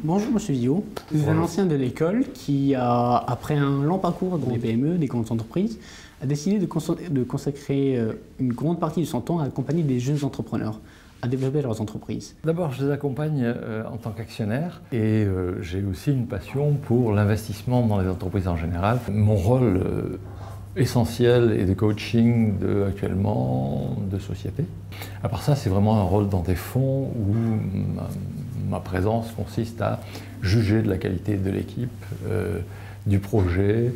Bonjour Monsieur Villot, vous êtes un ancien de l'école qui, après un long parcours dans les PME, des grandes entreprises, a décidé de consacrer une grande partie de son temps à accompagner des jeunes entrepreneurs à développer leurs entreprises. D'abord, je les accompagne en tant qu'actionnaire et j'ai aussi une passion pour l'investissement dans les entreprises en général. Mon rôle essentiel est de coaching actuellement de société. À part ça, c'est vraiment un rôle dans des fonds où ma présence consiste à juger de la qualité de l'équipe, du projet,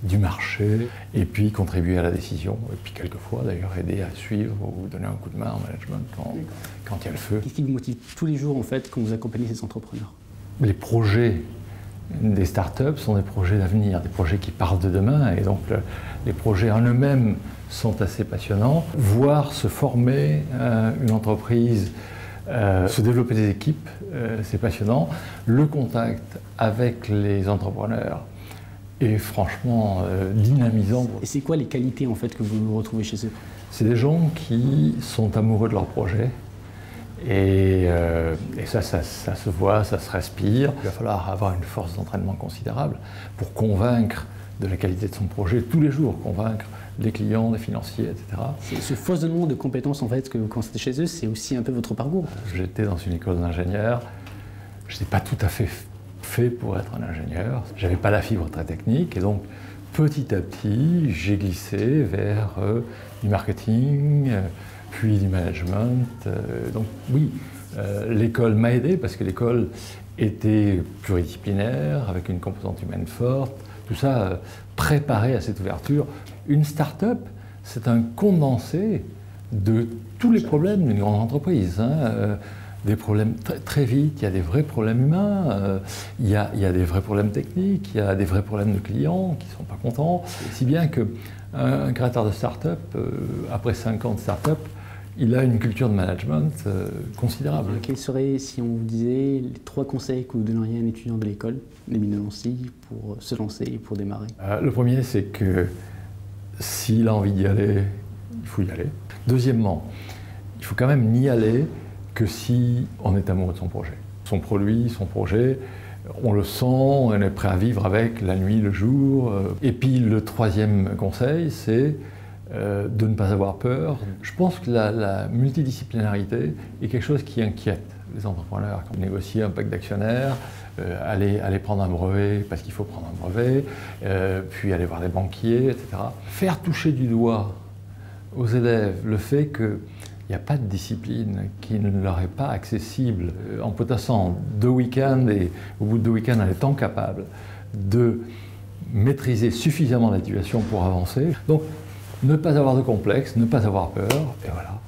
du marché, et puis contribuer à la décision, et puis quelquefois d'ailleurs aider à suivre ou donner un coup de main en management quand il y a le feu. Qu'est-ce qui vous motive tous les jours en fait quand vous accompagnez ces entrepreneurs? Les projets des startups sont des projets d'avenir, des projets qui parlent de demain, et donc les projets en eux-mêmes sont assez passionnants. Voir se former une entreprise, se développer des équipes, c'est passionnant. Le contact avec les entrepreneurs est franchement dynamisant. Et c'est quoi les qualités en fait que vous retrouvez chez eux? C'est des gens qui sont amoureux de leur projet. Et ça se voit, ça se respire. Il va falloir avoir une force d'entraînement considérable pour convaincre de la qualité de son projet tous les jours, convaincre les clients, les financiers, etc. Ce foisonnement de compétences en fait que vous constatez chez eux, c'est aussi un peu votre parcours. J'étais dans une école d'ingénieur, je n'étais pas tout à fait fait pour être un ingénieur. J'avais pas la fibre très technique et donc petit à petit, j'ai glissé vers du marketing, puis du management. Donc oui, l'école m'a aidé parce que l'école était pluridisciplinaire, avec une composante humaine forte. Tout ça préparé à cette ouverture. Une start-up, c'est un condensé de tous les problèmes d'une grande entreprise. Des problèmes très vite, il y a des vrais problèmes humains, il y a des vrais problèmes techniques, il y a des vrais problèmes de clients qui ne sont pas contents. Si bien qu'un créateur de start-up, après 5 ans de start-up, il a une culture de management considérable. Quels seraient, si on vous disait, les 3 conseils que vous donneriez à un étudiant de l'école, l'éminent Nancy, pour se lancer et pour démarrer? Le premier, c'est que s'il a envie d'y aller, il faut y aller. Deuxièmement, il faut quand même n'y aller que si on est amoureux de son projet. Son produit, son projet, on le sent, on est prêt à vivre avec la nuit, le jour. Et puis le troisième conseil, c'est de ne pas avoir peur. Je pense que la multidisciplinarité est quelque chose qui inquiète les entrepreneurs. Négocier un pacte d'actionnaires, aller prendre un brevet parce qu'il faut prendre un brevet, puis aller voir des banquiers, etc. Faire toucher du doigt aux élèves le fait qu'il n'y a pas de discipline qui ne leur est pas accessible. En potassant 2 week-ends et au bout de 2 week-ends, en étant capable de maîtriser suffisamment la situation pour avancer. Donc, ne pas avoir de complexe, ne pas avoir peur, et voilà.